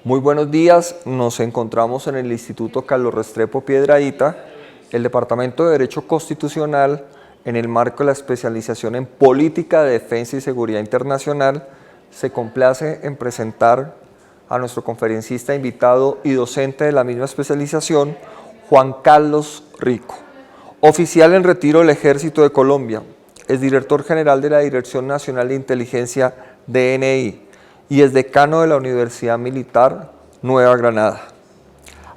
Muy buenos días, nos encontramos en el Instituto Carlos Restrepo Piedradita, el Departamento de Derecho Constitucional, en el marco de la especialización en Política de Defensa y Seguridad Internacional. Se complace en presentar a nuestro conferencista invitado y docente de la misma especialización, Juan Carlos Rico, oficial en retiro del Ejército de Colombia, es director general de la Dirección Nacional de Inteligencia, DNI, y es decano de la Universidad Militar Nueva Granada.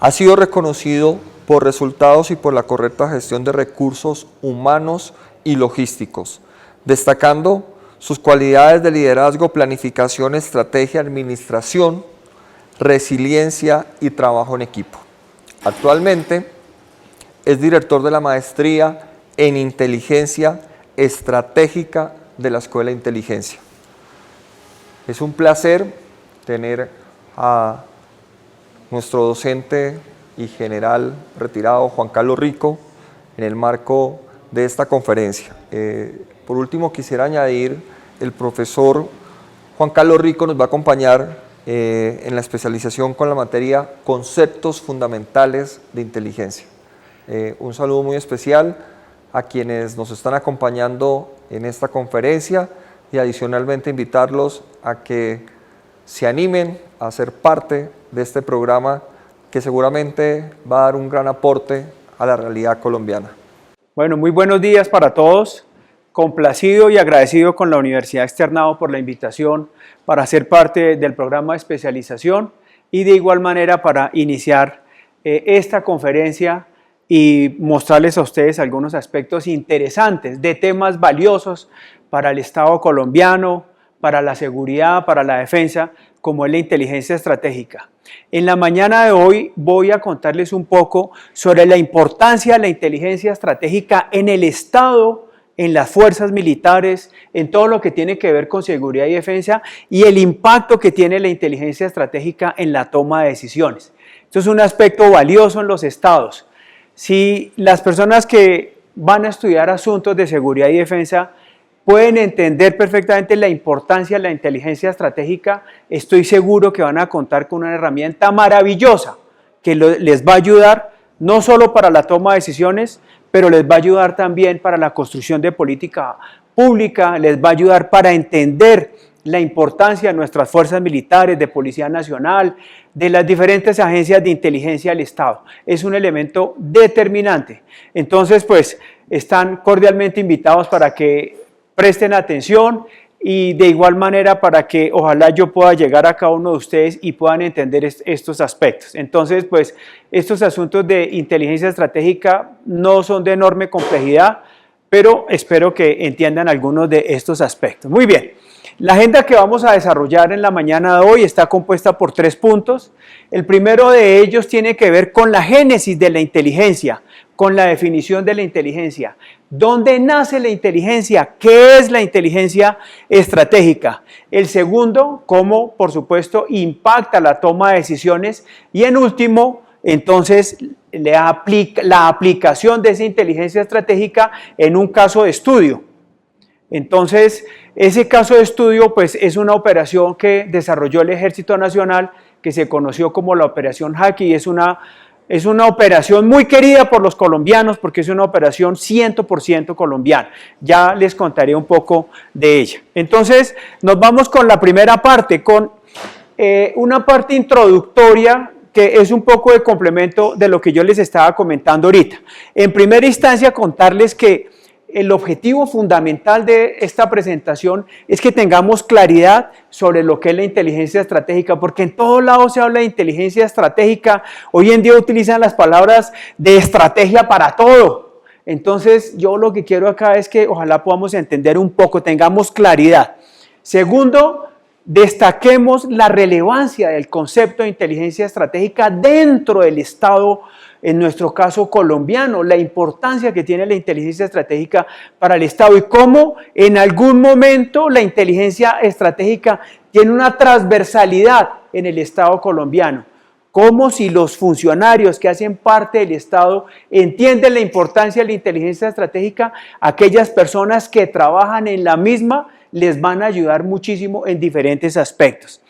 Ha sido reconocido por resultados y por la correcta gestión de recursos humanos y logísticos, destacando sus cualidades de liderazgo, planificación, estrategia, administración, resiliencia y trabajo en equipo. Actualmente es director de la maestría en Inteligencia Estratégica de la Escuela de Inteligencia. Es un placer tener a nuestro docente y general retirado, Juan Carlos Rico, en el marco de esta conferencia. Por último, quisiera añadir, el profesor Juan Carlos Rico nos va a acompañar en la especialización con la materia Conceptos Fundamentales de Inteligencia. Un saludo muy especial a quienes nos están acompañando en esta conferencia y adicionalmente invitarlos a que se animen a ser parte de este programa que seguramente va a dar un gran aporte a la realidad colombiana. Bueno, muy buenos días para todos. Complacido y agradecido con la Universidad Externado por la invitación para ser parte del programa de especialización y de igual manera para iniciar esta conferencia y mostrarles a ustedes algunos aspectos interesantes de temas valiosos para el Estado colombiano, para la seguridad, para la defensa, como es la inteligencia estratégica. En la mañana de hoy voy a contarles un poco sobre la importancia de la inteligencia estratégica en el Estado, en las fuerzas militares, en todo lo que tiene que ver con seguridad y defensa y el impacto que tiene la inteligencia estratégica en la toma de decisiones. Esto es un aspecto valioso en los estados. Si las personas que van a estudiar asuntos de seguridad y defensa pueden entender perfectamente la importancia de la inteligencia estratégica, estoy seguro que van a contar con una herramienta maravillosa que les va a ayudar no solo para la toma de decisiones, pero les va a ayudar también para la construcción de política pública, les va a ayudar para entender la importancia de nuestras fuerzas militares, de Policía Nacional, de las diferentes agencias de inteligencia del Estado. Es un elemento determinante. Entonces, pues, están cordialmente invitados para que presten atención y de igual manera para que ojalá yo pueda llegar a cada uno de ustedes y puedan entender estos aspectos. Entonces, pues, estos asuntos de inteligencia estratégica no son de enorme complejidad, pero espero que entiendan algunos de estos aspectos. Muy bien. La agenda que vamos a desarrollar en la mañana de hoy está compuesta por 3 puntos. El primero de ellos tiene que ver con la génesis de la inteligencia, con la definición de la inteligencia. ¿Dónde nace la inteligencia? ¿Qué es la inteligencia estratégica? El segundo, cómo, por supuesto, impacta la toma de decisiones. Y en último, entonces, la aplicación de esa inteligencia estratégica en un caso de estudio. Entonces, ese caso de estudio pues, es una operación que desarrolló el Ejército Nacional, que se conoció como la Operación Jaque, y es una operación muy querida por los colombianos porque es una operación 100% colombiana. Ya les contaré un poco de ella. Entonces, nos vamos con la primera parte, con una parte introductoria que es un poco de complemento de lo que yo les estaba comentando ahorita. En primera instancia, contarles que el objetivo fundamental de esta presentación es que tengamos claridad sobre lo que es la inteligencia estratégica, porque en todos lados se habla de inteligencia estratégica. Hoy en día utilizan las palabras de estrategia para todo. Entonces, yo lo que quiero acá es que ojalá podamos entender un poco, tengamos claridad. Segundo, destaquemos la relevancia del concepto de inteligencia estratégica dentro del Estado, en nuestro caso colombiano, la importancia que tiene la inteligencia estratégica para el Estado y cómo en algún momento la inteligencia estratégica tiene una transversalidad en el Estado colombiano. Como si los funcionarios que hacen parte del Estado entienden la importancia de la inteligencia estratégica, aquellas personas que trabajan en la misma les van a ayudar muchísimo en diferentes aspectos.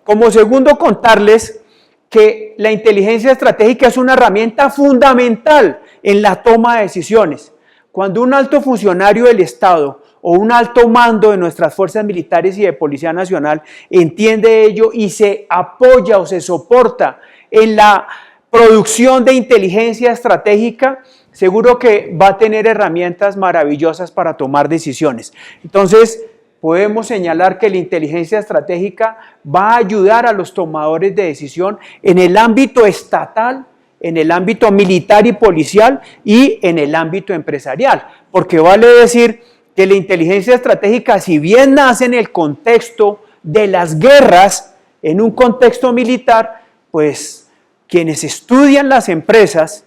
Como segundo, contarles que la inteligencia estratégica es una herramienta fundamental en la toma de decisiones. Cuando un alto funcionario del Estado o un alto mando de nuestras fuerzas militares y de Policía Nacional entiende ello y se apoya o se soporta en la producción de inteligencia estratégica, seguro que va a tener herramientas maravillosas para tomar decisiones. Entonces, podemos señalar que la inteligencia estratégica va a ayudar a los tomadores de decisión en el ámbito estatal, en el ámbito militar y policial y en el ámbito empresarial, porque vale decir que la inteligencia estratégica, si bien nace en el contexto de las guerras, en un contexto militar, pues quienes estudian las empresas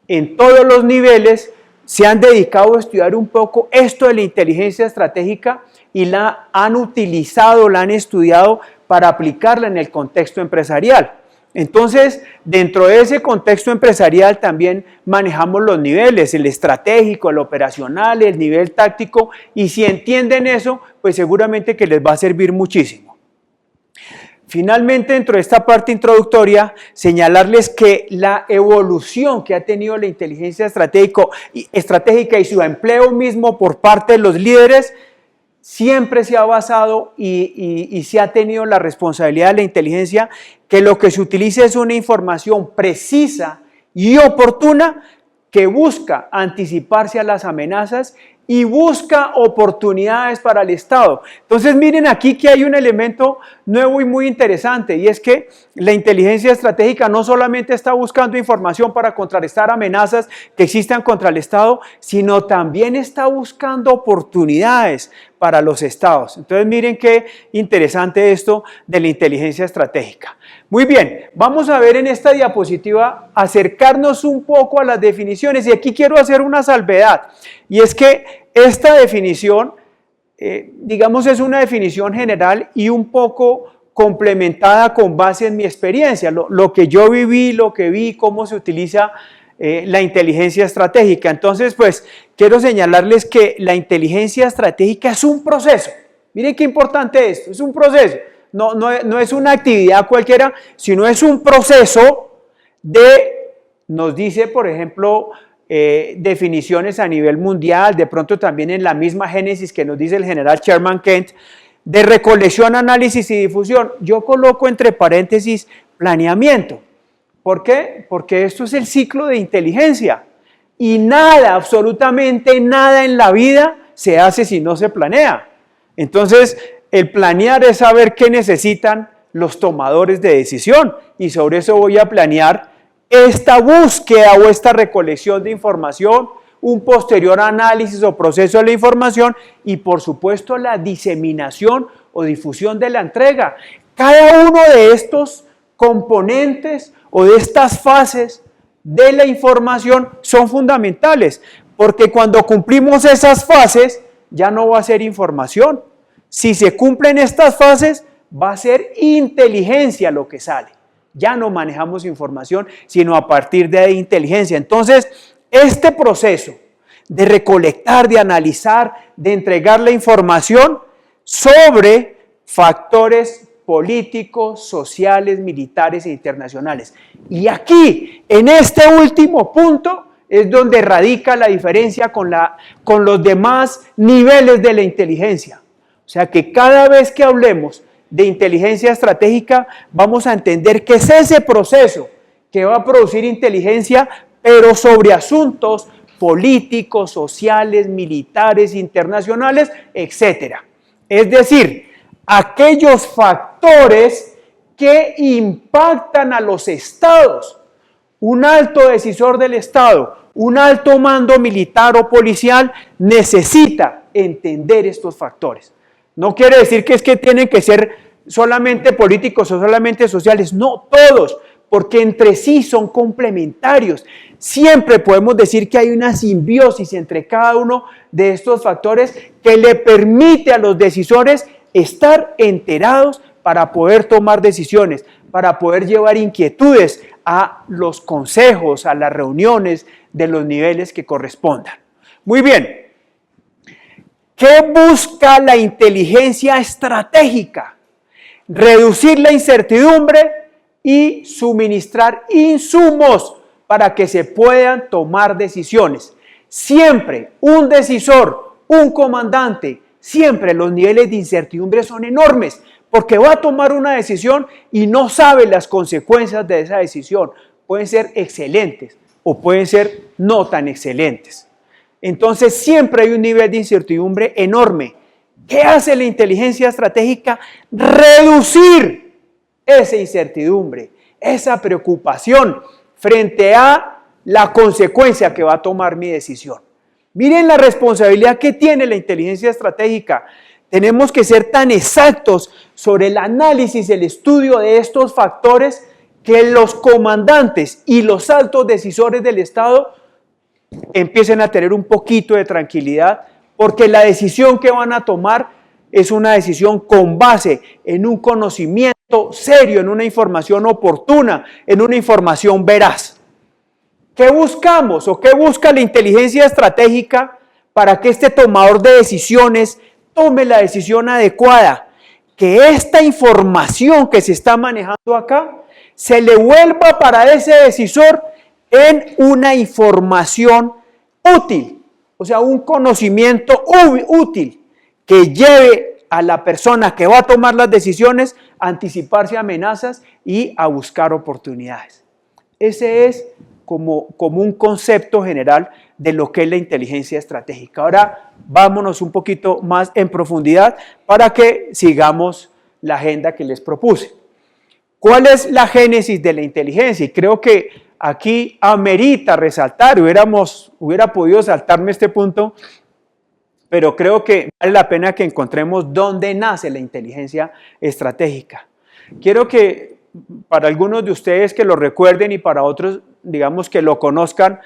en todos los niveles se han dedicado a estudiar un poco esto de la inteligencia estratégica y la han utilizado, la han estudiado para aplicarla en el contexto empresarial. Entonces, dentro de ese contexto empresarial también manejamos los niveles, el estratégico, el operacional, el nivel táctico, y si entienden eso, pues seguramente que les va a servir muchísimo. Finalmente, dentro de esta parte introductoria, señalarles que la evolución que ha tenido la inteligencia estratégica y su empleo mismo por parte de los líderes siempre se ha basado y se ha tenido la responsabilidad de la inteligencia que lo que se utiliza es una información precisa y oportuna que busca anticiparse a las amenazas y busca oportunidades para el Estado. Entonces miren aquí que hay un elemento nuevo y muy interesante, y es que la inteligencia estratégica no solamente está buscando información para contrarrestar amenazas que existan contra el Estado, sino también está buscando oportunidades para los estados. Entonces miren qué interesante esto de la inteligencia estratégica. Muy bien, vamos a ver en esta diapositiva, acercarnos un poco a las definiciones, y aquí quiero hacer una salvedad, y es que esta definición, digamos, es una definición general y un poco complementada con base en mi experiencia, lo que yo viví, lo que vi, cómo se utiliza la inteligencia estratégica. Entonces, pues, quiero señalarles que la inteligencia estratégica es un proceso. Miren qué importante esto, es un proceso. No es una actividad cualquiera, sino es un proceso nos dice, por ejemplo, definiciones a nivel mundial, de pronto también en la misma génesis que nos dice el general Sherman Kent, de recolección, análisis y difusión. Yo coloco entre paréntesis planeamiento. ¿Por qué? Porque esto es el ciclo de inteligencia y nada, absolutamente nada en la vida se hace si no se planea. Entonces, el planear es saber qué necesitan los tomadores de decisión, y sobre eso voy a planear esta búsqueda o esta recolección de información, un posterior análisis o proceso de la información y, por supuesto, la diseminación o difusión de la entrega. Cada uno de estos componentes o de estas fases de la información son fundamentales, porque cuando cumplimos esas fases ya no va a ser información. Si se cumplen estas fases, va a ser inteligencia lo que sale. Ya no manejamos información, sino a partir de inteligencia. Entonces, este proceso de recolectar, de analizar, de entregar la información sobre factores políticos, sociales, militares e internacionales. Y aquí, en este último punto, es donde radica la diferencia con los demás niveles de la inteligencia. O sea que cada vez que hablemos de inteligencia estratégica, vamos a entender que es ese proceso que va a producir inteligencia, pero sobre asuntos políticos, sociales, militares, internacionales, etc. Es decir, aquellos factores que impactan a los estados. Un alto decisor del Estado, un alto mando militar o policial necesita entender estos factores. No quiere decir que es que tienen que ser solamente políticos o solamente sociales, no, todos, porque entre sí son complementarios. Siempre podemos decir que hay una simbiosis entre cada uno de estos factores que le permite a los decisores estar enterados para poder tomar decisiones, para poder llevar inquietudes a los consejos, a las reuniones de los niveles que correspondan. Muy bien. ¿Qué busca la inteligencia estratégica? Reducir la incertidumbre y suministrar insumos para que se puedan tomar decisiones. Siempre un decisor, un comandante, siempre los niveles de incertidumbre son enormes, porque va a tomar una decisión y no sabe las consecuencias de esa decisión. Pueden ser excelentes o pueden ser no tan excelentes. Entonces siempre hay un nivel de incertidumbre enorme. ¿Qué hace la inteligencia estratégica? Reducir esa incertidumbre, esa preocupación frente a la consecuencia que va a tomar mi decisión. Miren la responsabilidad que tiene la inteligencia estratégica. Tenemos que ser tan exactos sobre el análisis, el estudio de estos factores, que los comandantes y los altos decisores del Estado empiecen a tener un poquito de tranquilidad, porque la decisión que van a tomar es una decisión con base en un conocimiento serio, en una información oportuna, en una información veraz. ¿Qué buscamos o qué busca la inteligencia estratégica para que este tomador de decisiones tome la decisión adecuada? Que esta información que se está manejando acá se le vuelva para ese decisor en una información útil, o sea, un conocimiento útil que lleve a la persona que va a tomar las decisiones a anticiparse a amenazas y a buscar oportunidades. Ese es como un concepto general de lo que es la inteligencia estratégica. Ahora vámonos un poquito más en profundidad para que sigamos la agenda que les propuse. ¿Cuál es la génesis de la inteligencia? Y creo que aquí amerita resaltar, hubiera podido saltarme este punto, pero creo que vale la pena que encontremos dónde nace la inteligencia estratégica. Quiero que para algunos de ustedes que lo recuerden y para otros, digamos, que lo conozcan,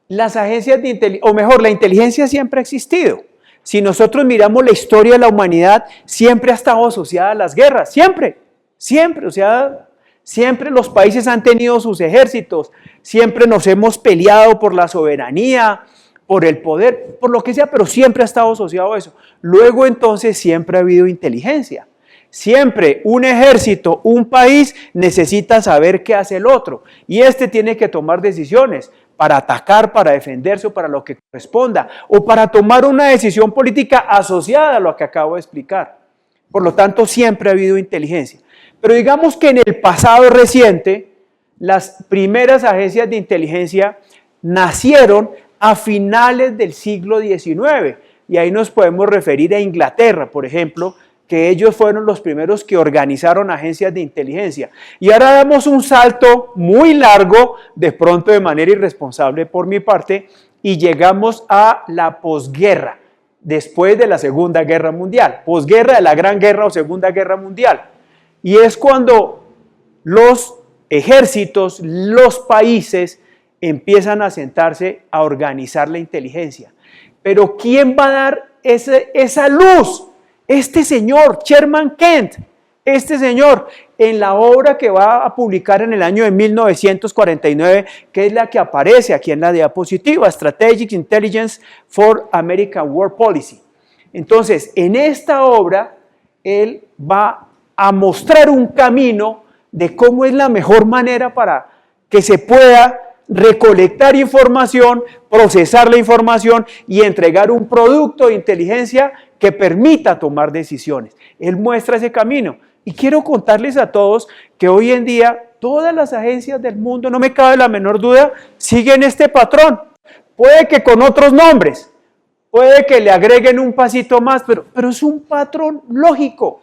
las agencias de inteligencia, o mejor, la inteligencia siempre ha existido. Si nosotros miramos la historia de la humanidad, siempre ha estado asociada a las guerras, siempre, o sea, siempre los países han tenido sus ejércitos, siempre nos hemos peleado por la soberanía, por el poder, por lo que sea, pero siempre ha estado asociado a eso. Luego entonces siempre ha habido inteligencia. Siempre un ejército, un país necesita saber qué hace el otro y este tiene que tomar decisiones para atacar, para defenderse o para lo que corresponda o para tomar una decisión política asociada a lo que acabo de explicar. Por lo tanto, siempre ha habido inteligencia. Pero digamos que en el pasado reciente, las primeras agencias de inteligencia nacieron a finales del siglo XIX y ahí nos podemos referir a Inglaterra, por ejemplo, que ellos fueron los primeros que organizaron agencias de inteligencia. Y ahora damos un salto muy largo, de pronto de manera irresponsable por mi parte, y llegamos a la posguerra, después de la Segunda Guerra Mundial, posguerra de la Gran Guerra o Segunda Guerra Mundial. Y es cuando los ejércitos, los países empiezan a sentarse a organizar la inteligencia. Pero ¿quién va a dar esa luz? Este señor, Sherman Kent, este señor, en la obra que va a publicar en el año de 1949, que es la que aparece aquí en la diapositiva, Strategic Intelligence for American War Policy. Entonces, en esta obra, él va a mostrar un camino de cómo es la mejor manera para que se pueda recolectar información, procesar la información y entregar un producto de inteligencia que permita tomar decisiones. Él muestra ese camino y quiero contarles a todos que hoy en día todas las agencias del mundo, no me cabe la menor duda, siguen este patrón. Puede que con otros nombres, puede que le agreguen un pasito más, pero es un patrón lógico.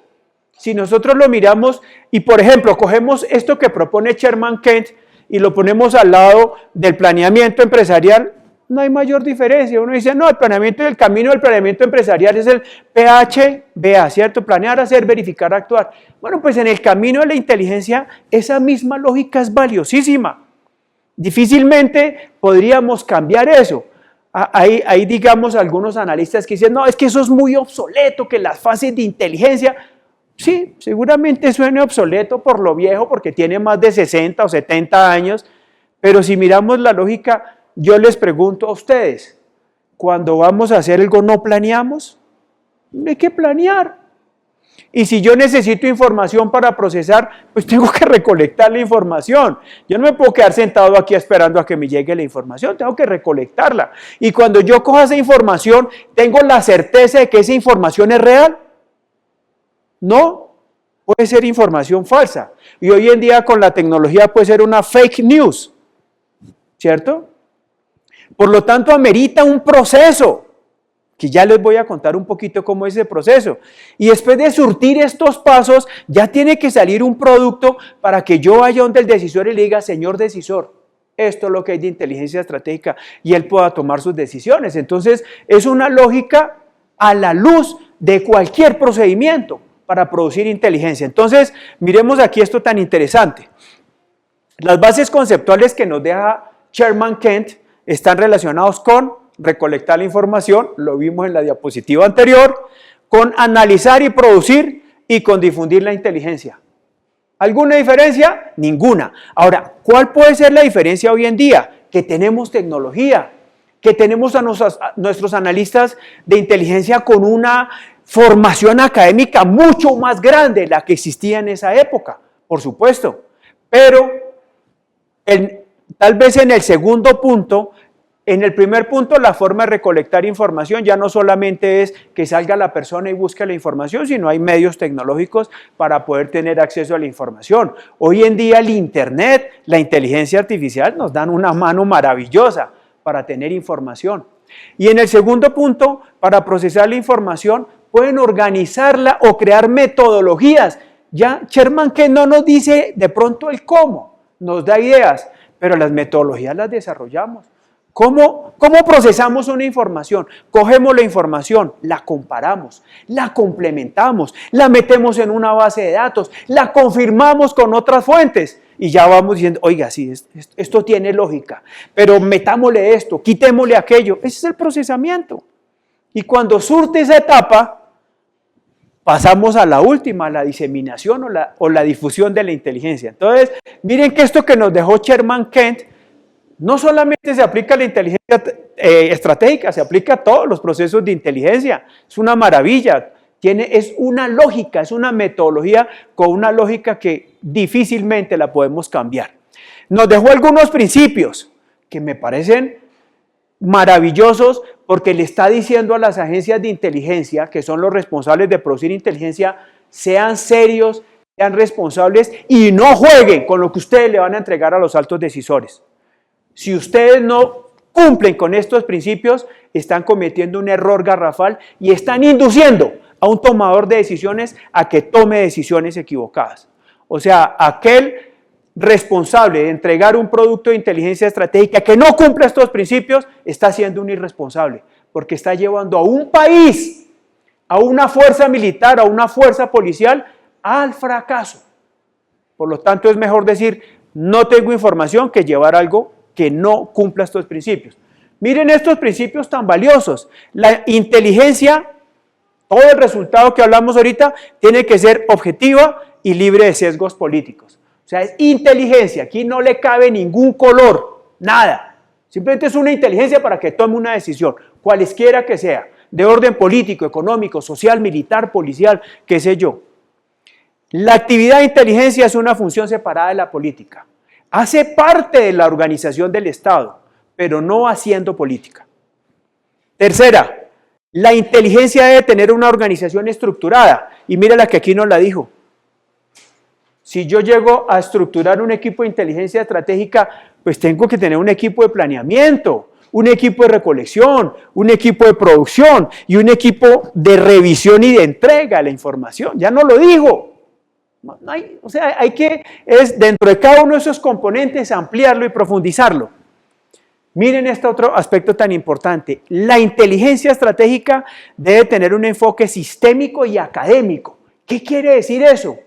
Si nosotros lo miramos y, por ejemplo, cogemos esto que propone Sherman Kent y lo ponemos al lado del planeamiento empresarial, no hay mayor diferencia. Uno dice, no, el planeamiento del camino del planeamiento empresarial es el PHBA, ¿cierto? Planear, hacer, verificar, actuar. Bueno, pues en el camino de la inteligencia, esa misma lógica es valiosísima. Difícilmente podríamos cambiar eso. Hay, digamos, algunos analistas que dicen, no, es que eso es muy obsoleto, que las fases de inteligencia... Sí, seguramente suene obsoleto por lo viejo, porque tiene más de 60 o 70 años, pero si miramos la lógica, yo les pregunto a ustedes, cuando vamos a hacer algo no planeamos, hay que planear. Y si yo necesito información para procesar, pues tengo que recolectar la información. Yo no me puedo quedar sentado aquí esperando a que me llegue la información, tengo que recolectarla. Y cuando yo coja esa información, ¿tengo la certeza de que esa información es real? No, puede ser información falsa. Y hoy en día con la tecnología puede ser una fake news, ¿cierto? Por lo tanto, amerita un proceso, que ya les voy a contar un poquito cómo es ese proceso. Y después de surtir estos pasos, ya tiene que salir un producto para que yo vaya donde el decisor y le diga, señor decisor, esto es lo que hay de inteligencia estratégica, y él pueda tomar sus decisiones. Entonces, es una lógica a la luz de cualquier procedimiento para producir inteligencia. Entonces, miremos aquí esto tan interesante. Las bases conceptuales que nos deja Sherman Kent están relacionados con recolectar la información, lo vimos en la diapositiva anterior, con analizar y producir y con difundir la inteligencia. ¿Alguna diferencia? Ninguna. Ahora, ¿cuál puede ser la diferencia hoy en día? Que tenemos tecnología, que tenemos a nuestros analistas de inteligencia con una formación académica mucho más grande de la que existía en esa época, por supuesto. Pero tal vez en el segundo punto, en el primer punto, la forma de recolectar información ya no solamente es que salga la persona y busque la información, sino hay medios tecnológicos para poder tener acceso a la información. Hoy en día el Internet, la inteligencia artificial nos dan una mano maravillosa para tener información. Y en el segundo punto, para procesar la información, pueden organizarla o crear metodologías. Ya Sherman Kent no nos dice de pronto el cómo, nos da ideas, pero las metodologías las desarrollamos. ¿Cómo procesamos una información? Cogemos la información, la comparamos, la complementamos, la metemos en una base de datos, la confirmamos con otras fuentes y ya vamos diciendo, oiga, sí, esto tiene lógica, pero metámosle esto, quitémosle aquello. Ese es el procesamiento. Y cuando surte esa etapa, pasamos a la última, la diseminación o la difusión de la inteligencia. Entonces, miren que esto que nos dejó Sherman Kent no solamente se aplica a la inteligencia estratégica, se aplica a todos los procesos de inteligencia. Es una maravilla, es una lógica, es una metodología con una lógica que difícilmente la podemos cambiar. Nos dejó algunos principios que me parecen maravillosos porque le está diciendo a las agencias de inteligencia, que son los responsables de producir inteligencia, sean serios, sean responsables y no jueguen con lo que ustedes le van a entregar a los altos decisores. Si ustedes no cumplen con estos principios, están cometiendo un error garrafal y están induciendo a un tomador de decisiones a que tome decisiones equivocadas. O sea, aquel responsable de entregar un producto de inteligencia estratégica que no cumple estos principios, está siendo un irresponsable, porque está llevando a un país, a una fuerza militar, a una fuerza policial, al fracaso. Por lo tanto, es mejor decir, no tengo información que llevar algo que no cumpla estos principios. Miren estos principios tan valiosos. La inteligencia, todo el resultado que hablamos ahorita, tiene que ser objetiva y libre de sesgos políticos. O sea, es inteligencia, aquí no le cabe ningún color, nada. Simplemente es una inteligencia para que tome una decisión, cualesquiera que sea, de orden político, económico, social, militar, policial, qué sé yo. La actividad de inteligencia es una función separada de la política. Hace parte de la organización del Estado, pero no haciendo política. Tercera, la inteligencia debe tener una organización estructurada. Y mira la que aquí nos la dijo. Si yo llego a estructurar un equipo de inteligencia estratégica, pues tengo que tener un equipo de planeamiento, un equipo de recolección, un equipo de producción y un equipo de revisión y de entrega de la información. Ya no lo digo. O sea, dentro de cada uno de esos componentes ampliarlo y profundizarlo. Miren este otro aspecto tan importante. La inteligencia estratégica debe tener un enfoque sistémico y académico. ¿Qué quiere decir eso?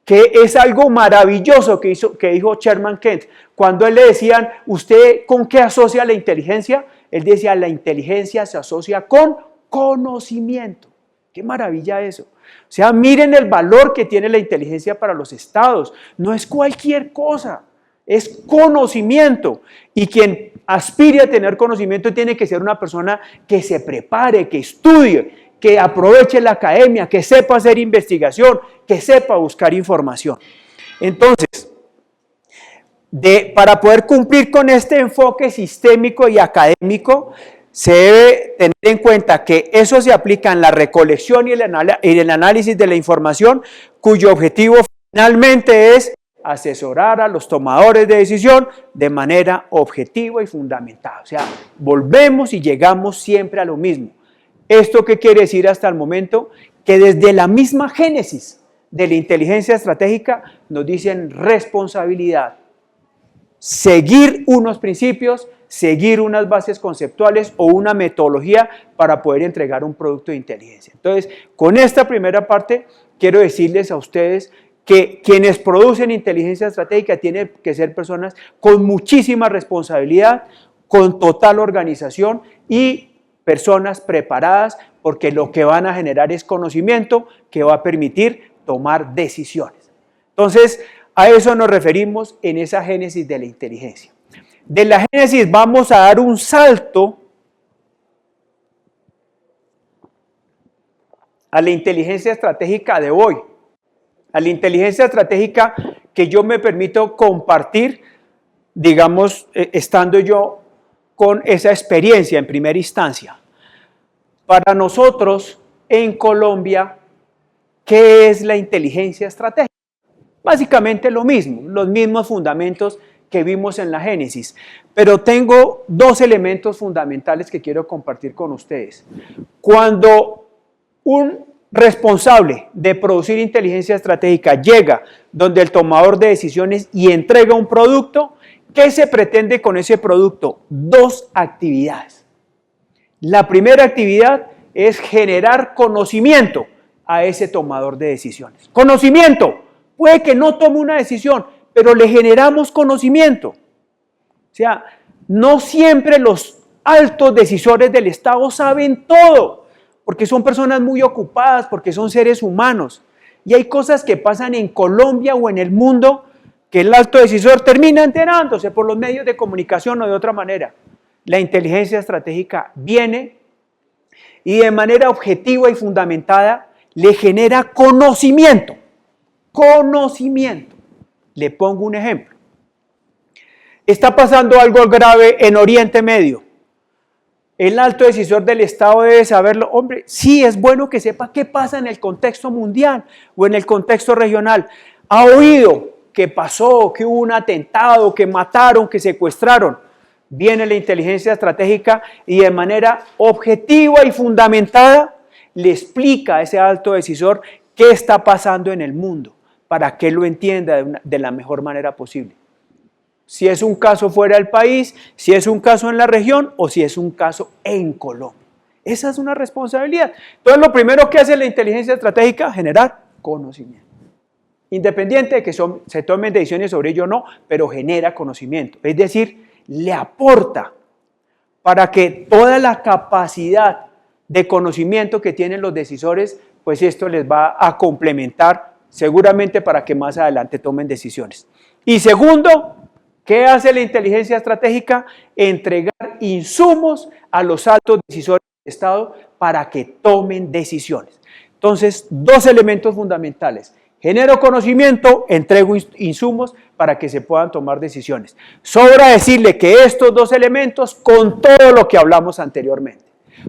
Que es algo maravilloso que dijo Sherman Kent. Cuando él le decían, ¿usted con qué asocia la inteligencia? Él decía, la inteligencia se asocia con conocimiento. ¡Qué maravilla eso! O sea, miren el valor que tiene la inteligencia para los estados. No es cualquier cosa, es conocimiento. Y quien aspire a tener conocimiento tiene que ser una persona que se prepare, que estudie, que aproveche la academia, que sepa hacer investigación, que sepa buscar información. Entonces, para poder cumplir con este enfoque sistémico y académico, se debe tener en cuenta que eso se aplica en la recolección y el análisis de la información, cuyo objetivo finalmente es asesorar a los tomadores de decisión de manera objetiva y fundamentada. O sea, volvemos y llegamos siempre a lo mismo. ¿Esto qué quiere decir hasta el momento? Que desde la misma génesis de la inteligencia estratégica nos dicen responsabilidad, seguir unos principios, seguir unas bases conceptuales o una metodología para poder entregar un producto de inteligencia. Entonces, con esta primera parte, quiero decirles a ustedes que quienes producen inteligencia estratégica tienen que ser personas con muchísima responsabilidad, con total organización y personas preparadas, porque lo que van a generar es conocimiento que va a permitir tomar decisiones. Entonces, a eso nos referimos en esa génesis de la inteligencia. De la génesis vamos a dar un salto a la inteligencia estratégica de hoy, a la inteligencia estratégica que yo me permito compartir, digamos, estando yo con esa experiencia en primera instancia. Para nosotros, en Colombia, ¿qué es la inteligencia estratégica? Básicamente lo mismo, los mismos fundamentos que vimos en la Génesis, pero tengo dos elementos fundamentales que quiero compartir con ustedes. Cuando un responsable de producir inteligencia estratégica llega donde el tomador de decisiones y entrega un producto, ¿qué se pretende con ese producto? Dos actividades. La primera actividad es generar conocimiento a ese tomador de decisiones. Conocimiento. Puede que no tome una decisión, pero le generamos conocimiento. O sea, no siempre los altos decisores del Estado saben todo, porque son personas muy ocupadas, porque son seres humanos. Y hay cosas que pasan en Colombia o en el mundo que el alto decisor termina enterándose por los medios de comunicación o de otra manera. La inteligencia estratégica viene y de manera objetiva y fundamentada le genera conocimiento. Conocimiento. Le pongo un ejemplo. Está pasando algo grave en Oriente Medio. El alto decisor del Estado debe saberlo. Hombre, sí es bueno que sepa qué pasa en el contexto mundial o en el contexto regional. Ha oído que pasó, que hubo un atentado, que mataron, que secuestraron. Viene la inteligencia estratégica y de manera objetiva y fundamentada le explica a ese alto decisor qué está pasando en el mundo, para que lo entienda de la mejor manera posible. Si es un caso fuera del país, si es un caso en la región o si es un caso en Colombia. Esa es una responsabilidad. Entonces, lo primero que hace la inteligencia estratégica es generar conocimiento. Independiente de que se tomen decisiones sobre ello o no, pero genera conocimiento. Es decir, le aporta para que toda la capacidad de conocimiento que tienen los decisores, pues esto les va a complementar seguramente para que más adelante tomen decisiones. Y segundo, ¿qué hace la inteligencia estratégica? Entregar insumos a los altos decisores del Estado para que tomen decisiones. Entonces, dos elementos fundamentales. Genero conocimiento, entrego insumos para que se puedan tomar decisiones. Sobra decirle que estos dos elementos, con todo lo que hablamos anteriormente,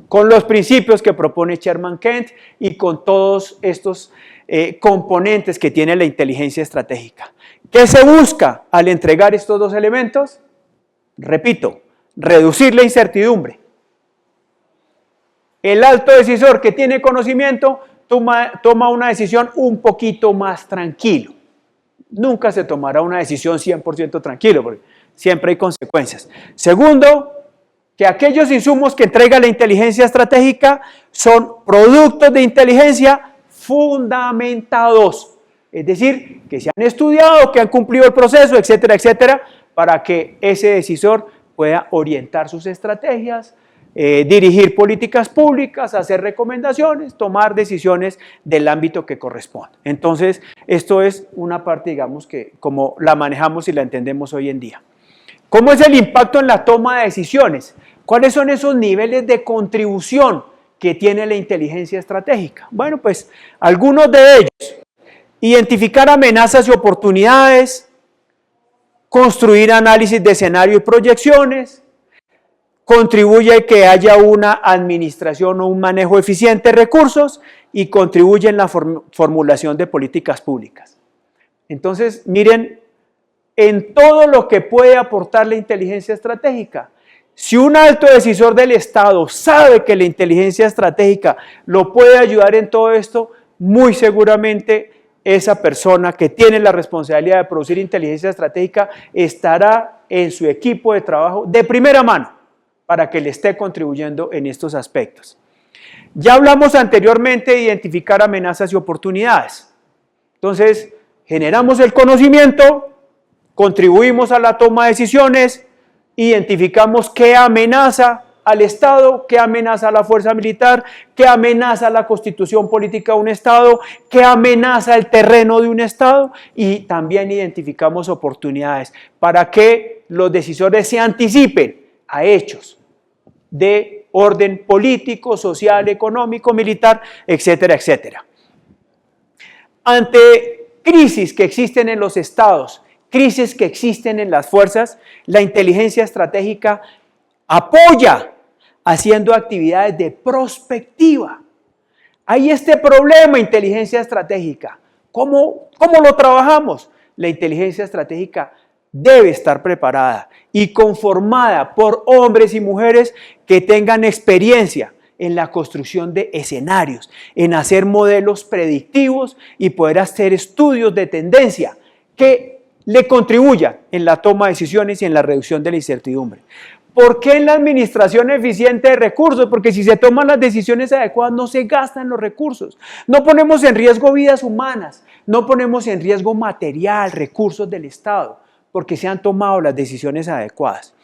con los principios que propone Sherman Kent y con todos estos componentes que tiene la inteligencia estratégica. ¿Qué se busca al entregar estos dos elementos? Repito, reducir la incertidumbre. El alto decisor que tiene conocimiento toma una decisión un poquito más tranquilo. Nunca se tomará una decisión 100% tranquilo, porque siempre hay consecuencias. Segundo, que aquellos insumos que entrega la inteligencia estratégica son productos de inteligencia fundamentados, es decir, que se han estudiado, que han cumplido el proceso, etcétera, etcétera, para que ese decisor pueda orientar sus estrategias, dirigir políticas públicas, hacer recomendaciones, tomar decisiones del ámbito que corresponde. Entonces, esto es una parte, digamos, que como la manejamos y la entendemos hoy en día. ¿Cómo es el impacto en la toma de decisiones? ¿Cuáles son esos niveles de contribución que tiene la inteligencia estratégica? Bueno, pues algunos de ellos: identificar amenazas y oportunidades, construir análisis de escenario y proyecciones, contribuye a que haya una administración o un manejo eficiente de recursos y contribuye en la formulación de políticas públicas. Entonces, miren, en todo lo que puede aportar la inteligencia estratégica, si un alto decisor del Estado sabe que la inteligencia estratégica lo puede ayudar en todo esto, muy seguramente esa persona que tiene la responsabilidad de producir inteligencia estratégica estará en su equipo de trabajo de primera mano para que le esté contribuyendo en estos aspectos. Ya hablamos anteriormente de identificar amenazas y oportunidades. Entonces, generamos el conocimiento, contribuimos a la toma de decisiones, identificamos qué amenaza al Estado, qué amenaza a la fuerza militar, qué amenaza a la constitución política de un Estado, qué amenaza el terreno de un Estado, y también identificamos oportunidades para que los decisores se anticipen a hechos de orden político, social, económico, militar, etcétera, etcétera. Ante crisis que existen en los estados, crisis que existen en las fuerzas, la inteligencia estratégica apoya haciendo actividades de prospectiva. Hay este problema, inteligencia estratégica. ¿Cómo lo trabajamos? La inteligencia estratégica debe estar preparada y conformada por hombres y mujeres que tengan experiencia en la construcción de escenarios, en hacer modelos predictivos y poder hacer estudios de tendencia que le contribuyan en la toma de decisiones y en la reducción de la incertidumbre. ¿Por qué en la administración eficiente de recursos? Porque si se toman las decisiones adecuadas no se gastan los recursos, no ponemos en riesgo vidas humanas, no ponemos en riesgo material, recursos del Estado, porque se han tomado las decisiones adecuadas.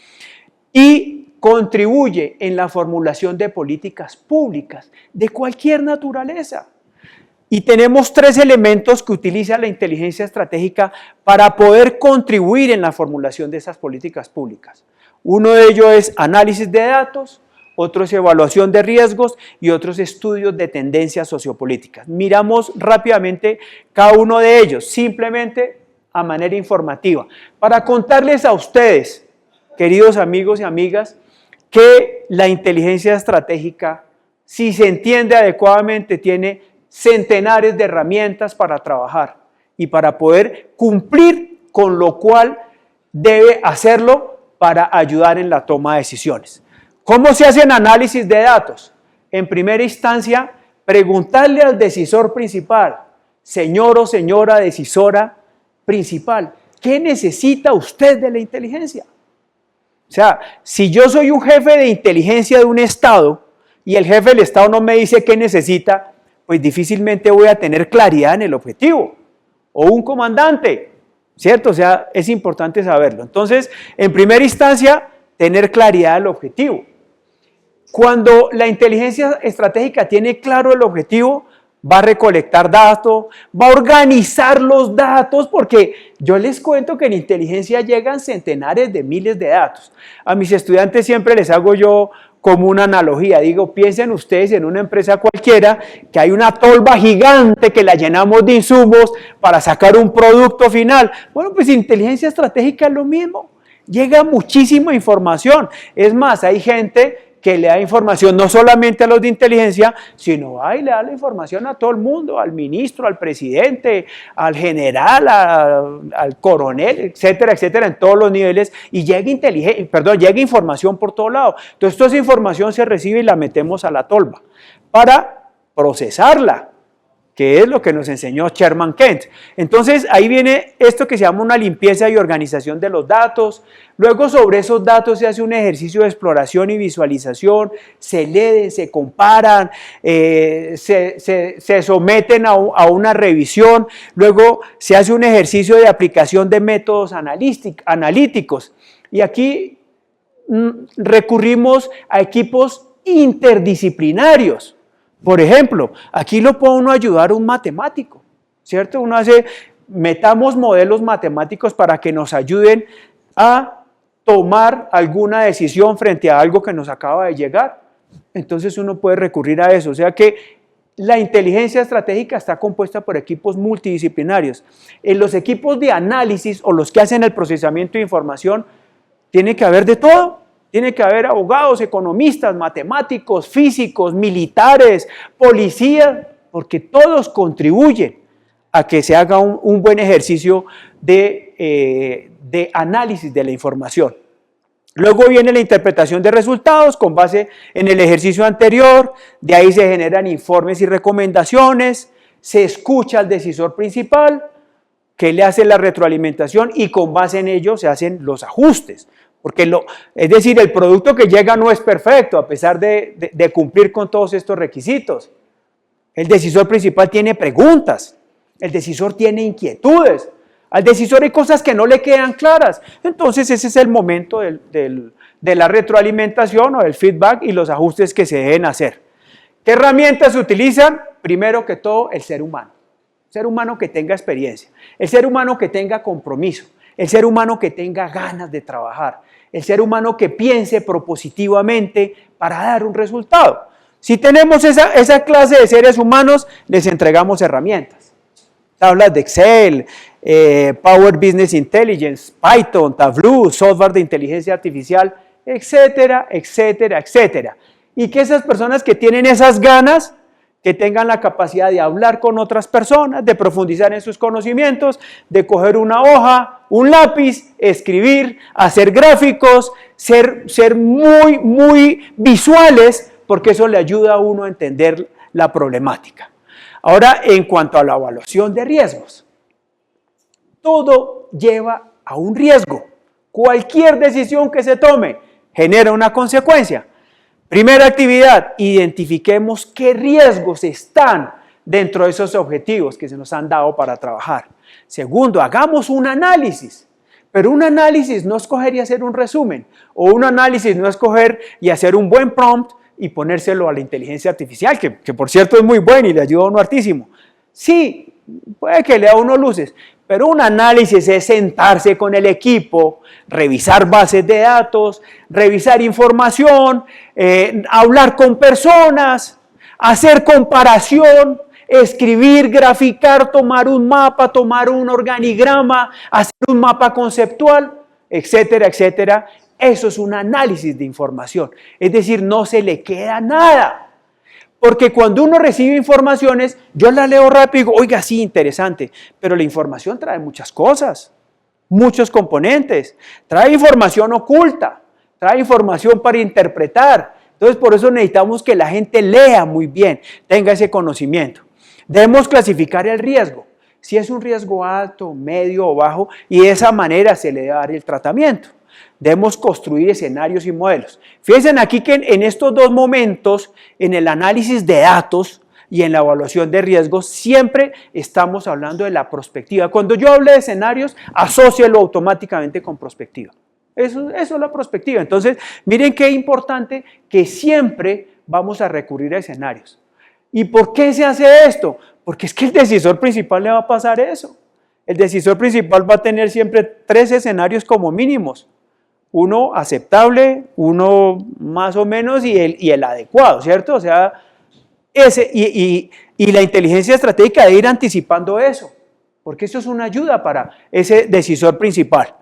Y contribuye en la formulación de políticas públicas de cualquier naturaleza. Y tenemos 3 elementos que utiliza la inteligencia estratégica para poder contribuir en la formulación de esas políticas públicas. Uno de ellos es análisis de datos, otro es evaluación de riesgos y otros estudios de tendencias sociopolíticas. Miramos rápidamente cada uno de ellos, simplemente a manera informativa, para contarles a ustedes, queridos amigos y amigas, que la inteligencia estratégica, si se entiende adecuadamente, tiene centenares de herramientas para trabajar y para poder cumplir con lo cual debe hacerlo para ayudar en la toma de decisiones. ¿Cómo se hacen análisis de datos? En primera instancia, preguntarle al decisor principal, señor o señora decisora principal, ¿qué necesita usted de la inteligencia? O sea, si yo soy un jefe de inteligencia de un Estado y el jefe del Estado no me dice qué necesita, pues difícilmente voy a tener claridad en el objetivo. O un comandante, ¿cierto? O sea, es importante saberlo. Entonces, en primera instancia, tener claridad del objetivo. Cuando la inteligencia estratégica tiene claro el objetivo, va a recolectar datos, va a organizar los datos, porque yo les cuento que en inteligencia llegan centenares de miles de datos. A mis estudiantes siempre les hago yo como una analogía, digo, piensen ustedes en una empresa cualquiera que hay una tolva gigante que la llenamos de insumos para sacar un producto final. Bueno, pues inteligencia estratégica es lo mismo, llega muchísima información. Es más, hay gente que le da información no solamente a los de inteligencia, sino y le da la información a todo el mundo, al ministro, al presidente, al general, al coronel, etcétera, etcétera, en todos los niveles, y llega información por todo lado. Entonces toda esa información se recibe y la metemos a la tolva para procesarla, que es lo que nos enseñó Sherman Kent. Entonces ahí viene esto que se llama una limpieza y organización de los datos. Luego sobre esos datos se hace un ejercicio de exploración y visualización, se leen, se comparan, se someten a una revisión. Luego se hace un ejercicio de aplicación de métodos analíticos. Y aquí recurrimos a equipos interdisciplinarios. Por ejemplo, aquí lo puede uno ayudar a un matemático, ¿cierto? Uno metamos modelos matemáticos para que nos ayuden a tomar alguna decisión frente a algo que nos acaba de llegar. entonces uno puede recurrir a eso. O sea que la inteligencia estratégica está compuesta por equipos multidisciplinarios. En los equipos de análisis o los que hacen el procesamiento de información, tiene que haber de todo. Tiene que haber abogados, economistas, matemáticos, físicos, militares, policías, porque todos contribuyen a que se haga un buen ejercicio de análisis de la información. Luego viene la interpretación de resultados con base en el ejercicio anterior, de ahí se generan informes y recomendaciones, se escucha al decisor principal, que le hace la retroalimentación y con base en ello se hacen los ajustes. Porque es decir, el producto que llega no es perfecto a pesar de cumplir con todos estos requisitos. El decisor principal tiene preguntas, el decisor tiene inquietudes, al decisor hay cosas que no le quedan claras. Entonces ese es el momento de la retroalimentación o del feedback y los ajustes que se deben hacer. ¿Qué herramientas se utilizan? Primero que todo, el ser humano. El ser humano que tenga experiencia, el ser humano que tenga compromiso, el ser humano que tenga ganas de trabajar, el ser humano que piense propositivamente para dar un resultado. Si tenemos esa clase de seres humanos, les entregamos herramientas. Tablas de Excel, Power Business Intelligence, Python, Tableau, software de inteligencia artificial, etcétera, etcétera, etcétera. Y que esas personas que tienen esas ganas, que tengan la capacidad de hablar con otras personas, de profundizar en sus conocimientos, de coger una hoja, un lápiz, escribir, hacer gráficos, ser muy, muy visuales, porque eso le ayuda a uno a entender la problemática. Ahora, en cuanto a la evaluación de riesgos, todo lleva a un riesgo. Cualquier decisión que se tome genera una consecuencia. Primera actividad, identifiquemos qué riesgos están dentro de esos objetivos que se nos han dado para trabajar. Segundo, hagamos un análisis, pero un análisis no es coger y hacer un resumen, o un análisis no es coger y hacer un buen prompt y ponérselo a la inteligencia artificial, que por cierto es muy buena y le ayuda a uno hartísimo. Sí, puede que le da a uno luces, pero un análisis es sentarse con el equipo, revisar bases de datos, revisar información, hablar con personas, hacer comparación, escribir, graficar, tomar un mapa, tomar un organigrama, hacer un mapa conceptual, etcétera, etcétera. Eso es un análisis de información. Es decir, no se le queda nada. Porque cuando uno recibe informaciones, yo la leo rápido y digo, oiga, sí, interesante, pero la información trae muchas cosas, muchos componentes, trae información oculta, trae información para interpretar. Entonces, por eso necesitamos que la gente lea muy bien, tenga ese conocimiento. Debemos clasificar el riesgo, si es un riesgo alto, medio o bajo, y de esa manera se le debe dar el tratamiento. Debemos construir escenarios y modelos. Fíjense aquí que en estos dos momentos, en el análisis de datos y en la evaluación de riesgos, siempre estamos hablando de la prospectiva. Cuando yo hable de escenarios, asócielo automáticamente con prospectiva. Eso es la prospectiva. Entonces, miren qué importante que siempre vamos a recurrir a escenarios. ¿Y por qué se hace esto? Porque es que el decisor principal le va a pasar eso. El decisor principal va a tener siempre 3 escenarios como mínimos. Uno aceptable, uno más o menos y el adecuado, ¿cierto? O sea, y la inteligencia estratégica debe ir anticipando eso, porque eso es una ayuda para ese decisor principal.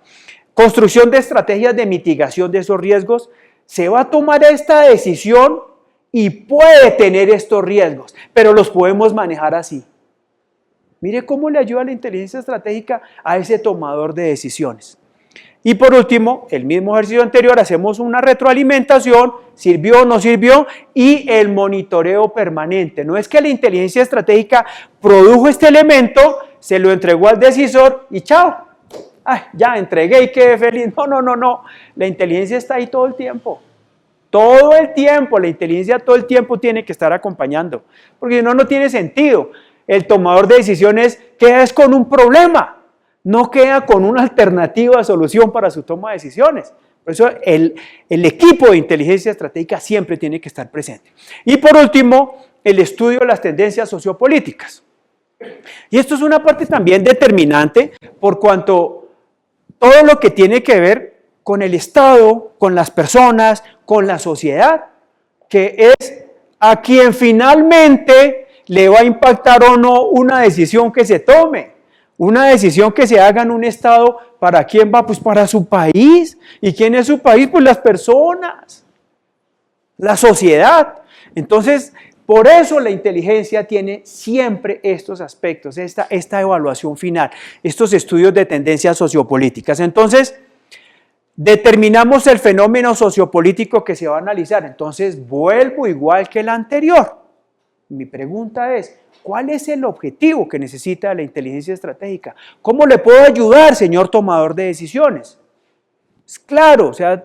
Construcción de estrategias de mitigación de esos riesgos. Se va a tomar esta decisión y puede tener estos riesgos, pero los podemos manejar así. Mire cómo le ayuda la inteligencia estratégica a ese tomador de decisiones. Y por último, el mismo ejercicio anterior, hacemos una retroalimentación, sirvió o no sirvió, y el monitoreo permanente. No es que la inteligencia estratégica produjo este elemento, se lo entregó al decisor y chao. Ay, ya entregué y quedé feliz. No. La inteligencia está ahí todo el tiempo. Todo el tiempo, la inteligencia todo el tiempo tiene que estar acompañando. Porque si no, no tiene sentido. El tomador de decisiones queda es con un problema. No queda con una alternativa de solución para su toma de decisiones. Por eso el equipo de inteligencia estratégica siempre tiene que estar presente. Y por último, el estudio de las tendencias sociopolíticas. Y esto es una parte también determinante por cuanto todo lo que tiene que ver con el Estado, con las personas, con la sociedad. que es a quien finalmente le va a impactar o no una decisión que se tome, una decisión que se haga en un Estado. ¿Para quién va? Pues para su país. ¿Y quién es su país? Pues las personas, la sociedad. Entonces, por eso la inteligencia tiene siempre estos aspectos, esta evaluación final, estos estudios de tendencias sociopolíticas. Entonces, determinamos el fenómeno sociopolítico que se va a analizar. Entonces, vuelvo igual que el anterior. Mi pregunta es, ¿cuál es el objetivo que necesita la inteligencia estratégica? ¿Cómo le puedo ayudar, señor tomador de decisiones? Es claro, o sea,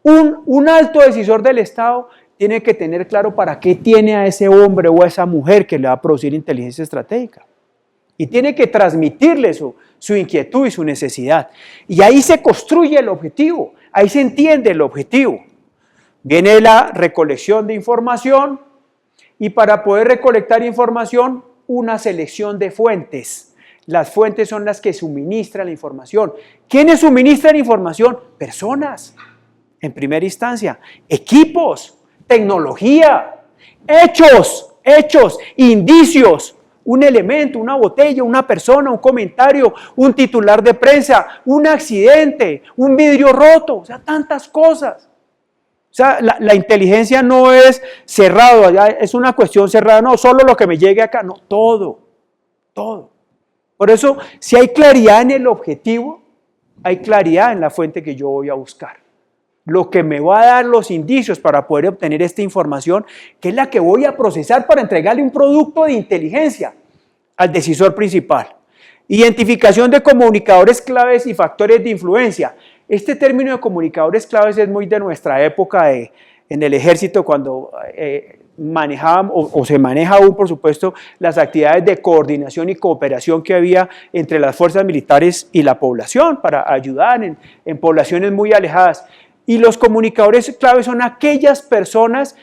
un alto decisor del Estado tiene que tener claro para qué tiene a ese hombre o a esa mujer que le va a producir inteligencia estratégica. Y tiene que transmitirle su inquietud y su necesidad. Y ahí se construye el objetivo, ahí se entiende el objetivo. Viene la recolección de información y para poder recolectar información, una selección de fuentes. Las fuentes son las que suministran la información. ¿Quiénes suministran información? Personas, en primera instancia, equipos, tecnología, hechos, indicios, un elemento, una botella, una persona, un comentario, un titular de prensa, un accidente, un vidrio roto, o sea, tantas cosas. O sea, la inteligencia no es cerrado, es una cuestión cerrada, no, solo lo que me llegue acá, no, todo. Por eso, si hay claridad en el objetivo, hay claridad en la fuente que yo voy a buscar. Lo que me va a dar los indicios para poder obtener esta información, que es la que voy a procesar para entregarle un producto de inteligencia al decisor principal. Identificación de comunicadores claves y factores de influencia. Este término de comunicadores claves es muy de nuestra época en el ejército, cuando manejaban o se maneja aún, por supuesto, las actividades de coordinación y cooperación que había entre las fuerzas militares y la población para ayudar en poblaciones muy alejadas. Y los comunicadores claves son aquellas personas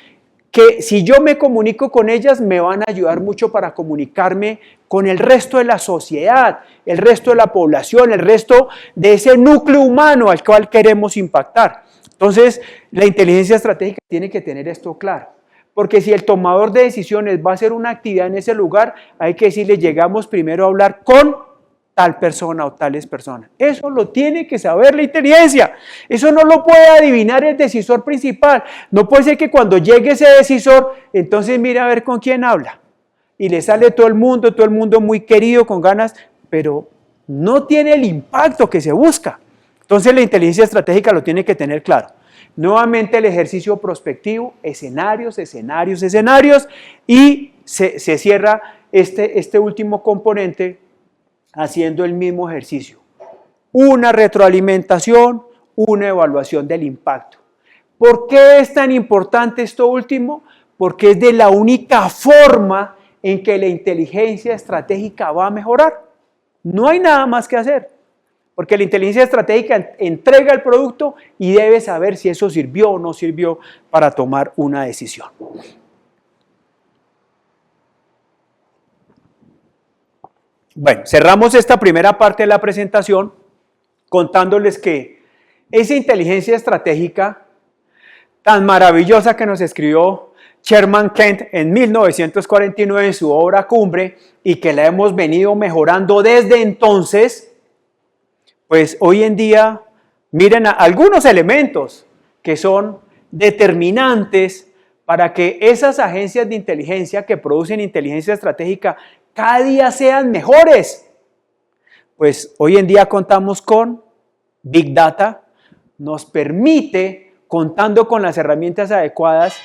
que si yo me comunico con ellas me van a ayudar mucho para comunicarme con el resto de la sociedad, el resto de la población, el resto de ese núcleo humano al cual queremos impactar. Entonces, la inteligencia estratégica tiene que tener esto claro, porque si el tomador de decisiones va a hacer una actividad en ese lugar, hay que decirle, llegamos primero a hablar con tal persona o tales personas. Eso lo tiene que saber la inteligencia. Eso no lo puede adivinar el decisor principal. No puede ser que cuando llegue ese decisor, entonces mire a ver con quién habla. Y le sale todo el mundo muy querido, con ganas, pero no tiene el impacto que se busca. Entonces la inteligencia estratégica lo tiene que tener claro. Nuevamente el ejercicio prospectivo, escenarios, y se cierra este último componente haciendo el mismo ejercicio. Una retroalimentación, una evaluación del impacto. ¿Por qué es tan importante esto último? Porque es de la única forma en que la inteligencia estratégica va a mejorar. No hay nada más que hacer, porque la inteligencia estratégica entrega el producto y debe saber si eso sirvió o no sirvió para tomar una decisión. Bueno, cerramos esta primera parte de la presentación contándoles que esa inteligencia estratégica tan maravillosa que nos escribió Sherman Kent en 1949 en su obra Cumbre y que la hemos venido mejorando desde entonces, pues hoy en día miren algunos elementos que son determinantes para que esas agencias de inteligencia que producen inteligencia estratégica cada día sean mejores. Pues hoy en día contamos con Big Data, nos permite, contando con las herramientas adecuadas,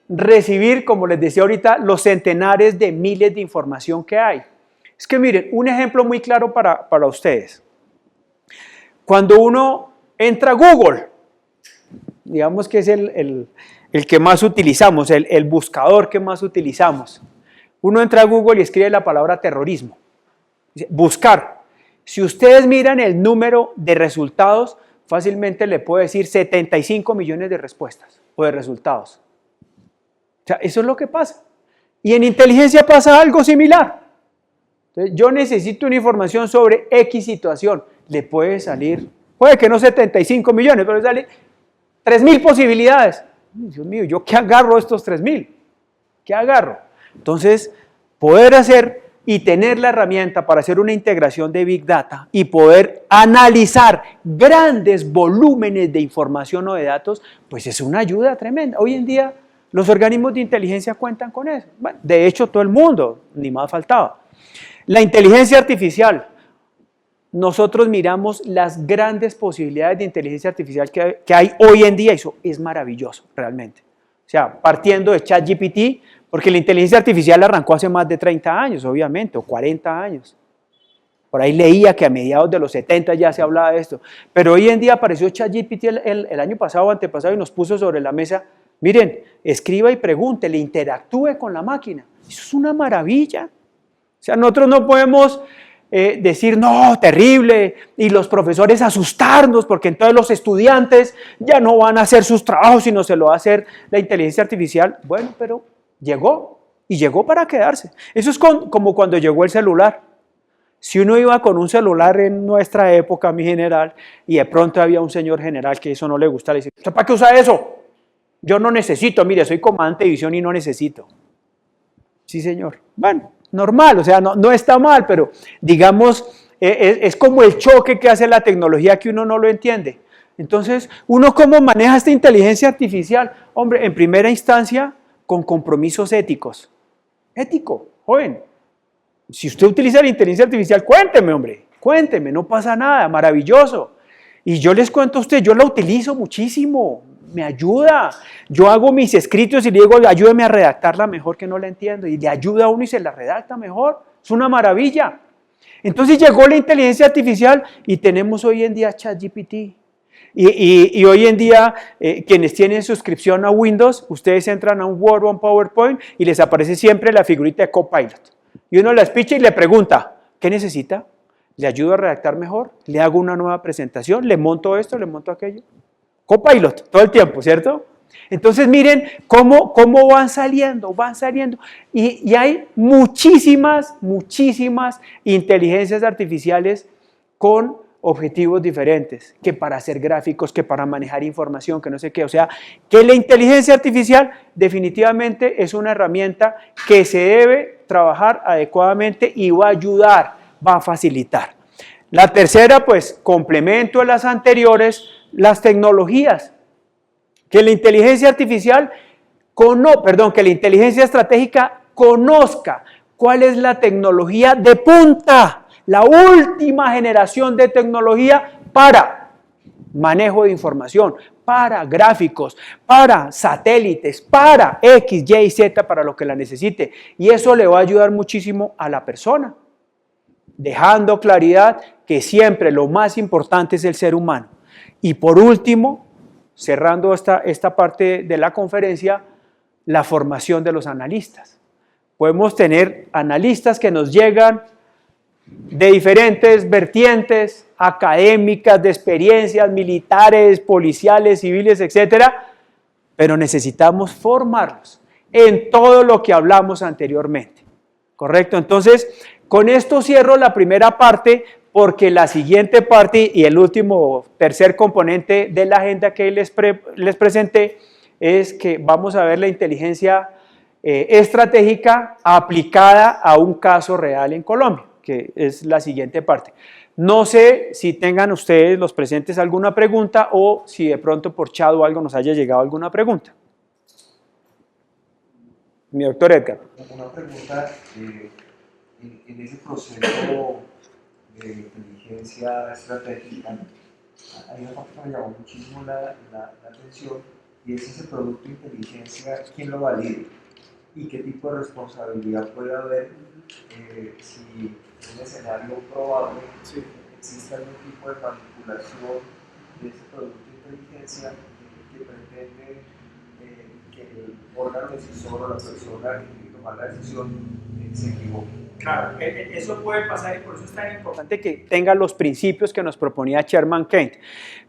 recibir, como les decía ahorita, los centenares de miles de información que hay. Es que miren, un ejemplo muy claro para ustedes. Cuando uno entra a Google, digamos que es el que más utilizamos, el buscador que más utilizamos. Uno entra a Google y escribe la palabra terrorismo. Dice, buscar. Si ustedes miran el número de resultados, fácilmente le puedo decir 75 millones de respuestas o de resultados. O sea, eso es lo que pasa. Y en inteligencia pasa algo similar. Entonces, yo necesito una información sobre X situación. Le puede salir, puede que no 75 millones, pero le sale 3.000 posibilidades. Dios mío, ¿yo qué agarro estos 3.000? ¿Qué agarro? Entonces, poder hacer y tener la herramienta para hacer una integración de Big Data y poder analizar grandes volúmenes de información o de datos, pues es una ayuda tremenda. Hoy en día los organismos de inteligencia cuentan con eso. Bueno, de hecho, todo el mundo, ni más faltaba. La inteligencia artificial. Nosotros miramos las grandes posibilidades de inteligencia artificial que hay hoy en día, y eso es maravilloso, realmente. O sea, partiendo de ChatGPT, porque la inteligencia artificial arrancó hace más de 30 años, obviamente, o 40 años. Por ahí leía que a mediados de los 70 ya se hablaba de esto. Pero hoy en día apareció ChatGPT el año pasado o antepasado y nos puso sobre la mesa, miren, escriba y pregúntele, interactúe con la máquina. Eso es una maravilla. O sea, nosotros no podemos decir, no, terrible, y los profesores asustarnos, porque entonces los estudiantes ya no van a hacer sus trabajos, sino se lo va a hacer la inteligencia artificial. Bueno, pero llegó, y llegó para quedarse. Eso es como cuando llegó el celular. Si uno iba con un celular en nuestra época, mi general, y de pronto había un señor general que eso no le gustaba, le dice, ¿usted para qué usa eso? Yo no necesito, mire, soy comandante de división y no necesito. Sí, señor. Bueno, normal, o sea, no está mal, pero digamos, es como el choque que hace la tecnología que uno no lo entiende. Entonces, ¿uno cómo maneja esta inteligencia artificial? Hombre, en primera instancia, con compromisos éticos. Ético, joven. Si usted utiliza la inteligencia artificial, cuénteme, hombre, cuénteme, no pasa nada, maravilloso. Y yo les cuento a usted, yo la utilizo muchísimo, me ayuda. Yo hago mis escritos y le digo, ayúdeme a redactarla mejor que no la entiendo. Y le ayuda a uno y se la redacta mejor. Es una maravilla. Entonces llegó la inteligencia artificial y tenemos hoy en día ChatGPT. Y hoy en día, quienes tienen suscripción a Windows, ustedes entran a un Word o un PowerPoint y les aparece siempre la figurita de Copilot. Y uno la espicha y le pregunta, ¿qué necesita? ¿Le ayudo a redactar mejor? ¿Le hago una nueva presentación? ¿Le monto esto? ¿Le monto aquello? Copilot, todo el tiempo, ¿cierto? Entonces miren cómo van saliendo. Y hay muchísimas inteligencias artificiales con objetivos diferentes, que para hacer gráficos, que para manejar información, que no sé qué. O sea, que la inteligencia artificial definitivamente es una herramienta que se debe trabajar adecuadamente y va a ayudar, va a facilitar. La tercera, pues, complemento a las anteriores, las tecnologías. Que la inteligencia artificial, que la inteligencia estratégica conozca cuál es la tecnología de punta, la última generación de tecnología para manejo de información, para gráficos, para satélites, para X, Y, Z, para lo que la necesite. Y eso le va a ayudar muchísimo a la persona, dejando claridad que siempre lo más importante es el ser humano. Y por último, cerrando esta parte de la conferencia, la formación de los analistas. Podemos tener analistas que nos llegan de diferentes vertientes académicas, de experiencias militares, policiales, civiles, etcétera, pero necesitamos formarlos en todo lo que hablamos anteriormente. ¿Correcto? Entonces, con esto cierro la primera parte, porque la siguiente parte y el último, tercer componente de la agenda que les presenté es que vamos a ver la inteligencia estratégica aplicada a un caso real en Colombia, que es la siguiente parte. No sé si tengan ustedes, los presentes, alguna pregunta o si de pronto por chat o algo nos haya llegado alguna pregunta. Mi doctor Edgar. Una pregunta, en ese proceso de inteligencia estratégica, hay una parte que me llamó muchísimo la atención, y es ese producto de inteligencia, ¿quién lo valida? ¿Y qué tipo de responsabilidad puede haber si en un escenario probable existe algún tipo de manipulación de ese producto de inteligencia que pretende que el órgano decisor o la persona que tiene que tomar la decisión se equivoque? Claro, eso puede pasar y por eso es tan importante que tenga los principios que nos proponía Sherman Kent.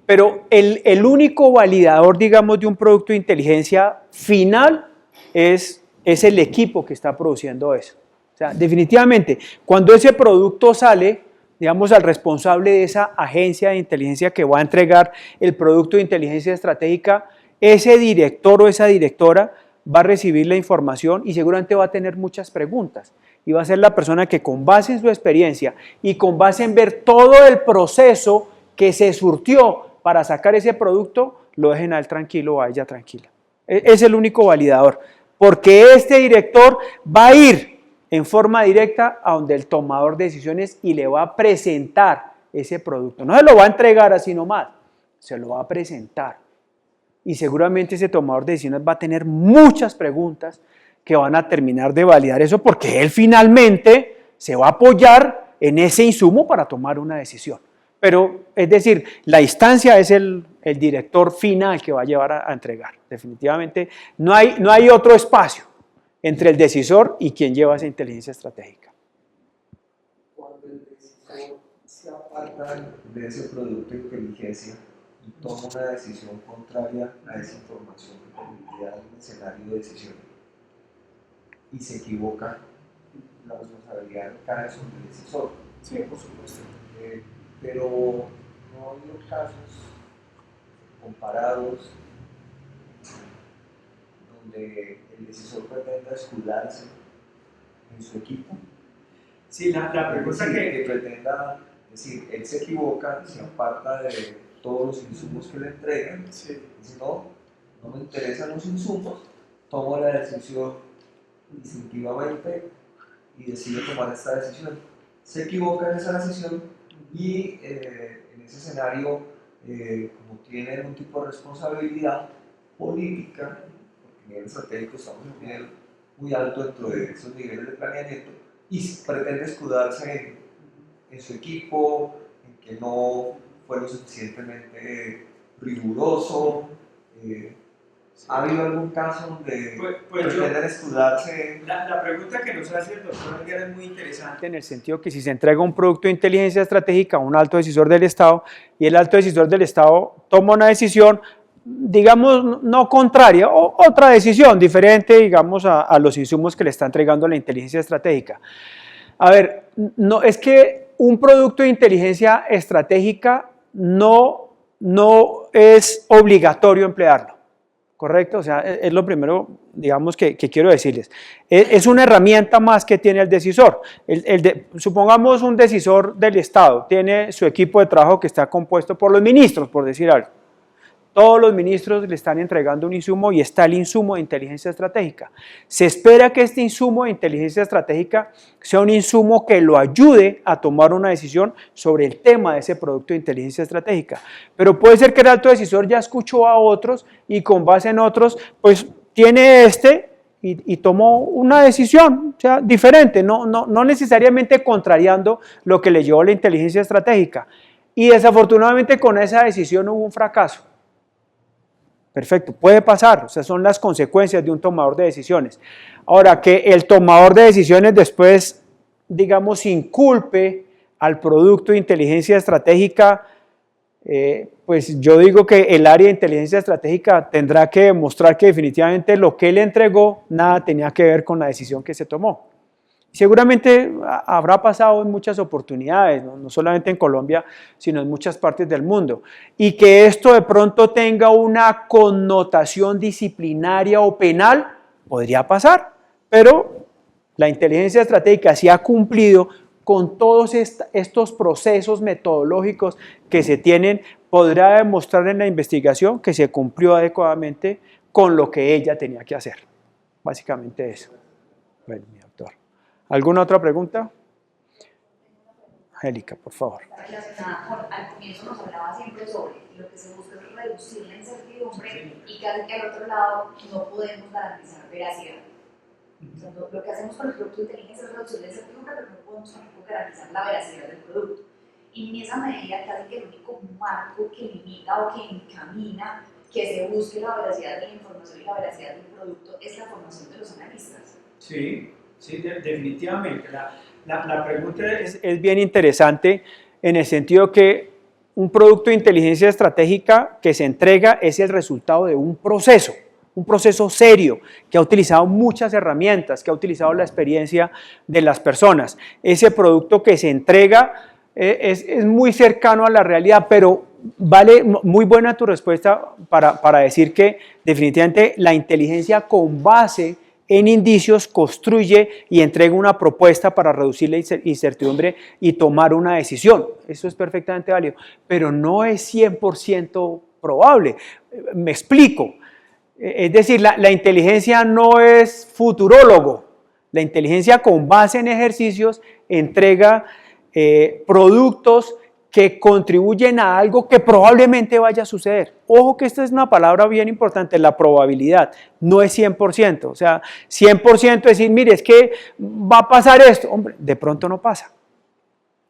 Pero el único validador, digamos, de un producto de inteligencia final es el equipo que está produciendo eso. O sea, definitivamente, cuando ese producto sale, digamos, al responsable de esa agencia de inteligencia que va a entregar el producto de inteligencia estratégica, ese director o esa directora va a recibir la información y seguramente va a tener muchas preguntas. Y va a ser la persona que, con base en su experiencia y con base en ver todo el proceso que se surtió para sacar ese producto, lo dejen a él tranquilo o a ella tranquila. Es el único validador, porque este director va a ir en forma directa a donde el tomador de decisiones y le va a presentar ese producto. No se lo va a entregar así nomás, se lo va a presentar. Y seguramente ese tomador de decisiones va a tener muchas preguntas que van a terminar de validar eso, porque él finalmente se va a apoyar en ese insumo para tomar una decisión. Pero, es decir, la instancia es el director final que va a llevar a entregar. Definitivamente no hay otro espacio entre el decisor y quien lleva esa inteligencia estratégica. Cuando el decisor se aparta de ese producto de inteligencia y toma una decisión contraria a esa información que permitía el escenario de decisión y se equivoca, la responsabilidad cae sobre el decisor. Sí, por supuesto. Pero no ha habido casos comparados donde el decisor pretenda escudarse en su equipo. Sí, la pregunta que pretenda decir, él se equivoca, se aparta de todos los insumos que le entregan, sí. Dice, no me interesan los insumos, tomo la decisión instintivamente y decide tomar esta decisión. Se equivoca en esa decisión y en ese escenario, como tiene un tipo de responsabilidad política, porque a nivel estratégico estamos en un nivel muy alto dentro de esos niveles de planeamiento, y pretende escudarse en su equipo, en que no fue lo suficientemente riguroso. ¿Ha habido algún caso donde pretenden escudarse? La pregunta que nos hace el doctor Alguera es muy interesante, en el sentido que si se entrega un producto de inteligencia estratégica a un alto decisor del Estado y el alto decisor del Estado toma una decisión, digamos, no contraria, o otra decisión diferente, digamos, a los insumos que le está entregando la inteligencia estratégica. A ver, no, es que un producto de inteligencia estratégica no es obligatorio emplearlo. ¿Correcto? O sea, es lo primero, digamos, que quiero decirles. Es una herramienta más que tiene el decisor. Supongamos un decisor del Estado, tiene su equipo de trabajo que está compuesto por los ministros, por decir algo. Todos los ministros le están entregando un insumo y está el insumo de inteligencia estratégica. Se espera que este insumo de inteligencia estratégica sea un insumo que lo ayude a tomar una decisión sobre el tema de ese producto de inteligencia estratégica. Pero puede ser que el alto decisor ya escuchó a otros y con base en otros, pues tiene y tomó una decisión, o sea, diferente, no necesariamente contrariando lo que le llevó la inteligencia estratégica. Y desafortunadamente con esa decisión hubo un fracaso. Perfecto, puede pasar, o sea, son las consecuencias de un tomador de decisiones. Ahora, que el tomador de decisiones después, digamos, inculpe al producto de inteligencia estratégica, pues yo digo que el área de inteligencia estratégica tendrá que demostrar que definitivamente lo que él entregó nada tenía que ver con la decisión que se tomó. Seguramente habrá pasado en muchas oportunidades, no solamente en Colombia, sino en muchas partes del mundo. Y que esto de pronto tenga una connotación disciplinaria o penal, podría pasar. Pero la inteligencia estratégica, si ha cumplido con todos estos procesos metodológicos que se tienen, podrá demostrar en la investigación que se cumplió adecuadamente con lo que ella tenía que hacer. Básicamente eso. Bueno, mi doctor. ¿Alguna otra pregunta? Angélica, por favor. Relacionada con, al comienzo nos hablaba siempre sobre lo que se busca es reducir la incertidumbre y que al otro lado no podemos garantizar veracidad. O sea, lo que hacemos con el producto de inteligencia es reducir la incertidumbre, pero no podemos tampoco garantizar la veracidad del producto. Y en esa medida casi que el único marco que limita o que encamina que se busque la veracidad de la información y la veracidad del producto es la formación de los analistas. Sí, definitivamente. La pregunta es bien interesante en el sentido que un producto de inteligencia estratégica que se entrega es el resultado de un proceso serio, que ha utilizado muchas herramientas, que ha utilizado la experiencia de las personas. Ese producto que se entrega es muy cercano a la realidad, pero vale, muy buena tu respuesta para decir que definitivamente la inteligencia con base en indicios construye y entrega una propuesta para reducir la incertidumbre y tomar una decisión. Eso es perfectamente válido, pero no es 100% probable. Me explico. Es decir, la inteligencia no es futurólogo. La inteligencia con base en ejercicios entrega productos que contribuyen a algo que probablemente vaya a suceder. Ojo que esta es una palabra bien importante, la probabilidad, no es 100%. O sea, 100% decir, mire, es que va a pasar esto. Hombre, de pronto no pasa.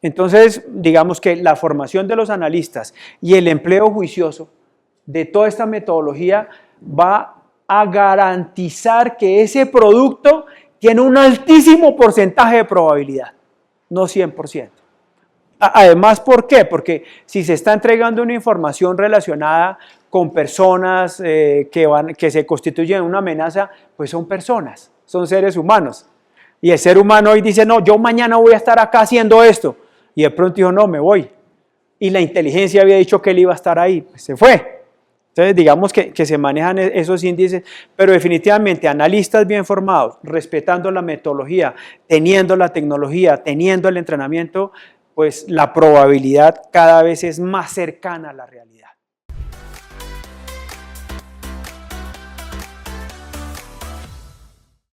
Entonces, digamos que la formación de los analistas y el empleo juicioso de toda esta metodología va a garantizar que ese producto tiene un altísimo porcentaje de probabilidad, no 100%. Además, ¿por qué? Porque si se está entregando una información relacionada con personas que se constituyen en una amenaza, pues son personas, son seres humanos. Y el ser humano hoy dice, no, yo mañana voy a estar acá haciendo esto. Y de pronto dijo, no, me voy. Y la inteligencia había dicho que él iba a estar ahí, pues se fue. Entonces, digamos que se manejan esos índices, pero definitivamente analistas bien formados, respetando la metodología, teniendo la tecnología, teniendo el entrenamiento, pues la probabilidad cada vez es más cercana a la realidad.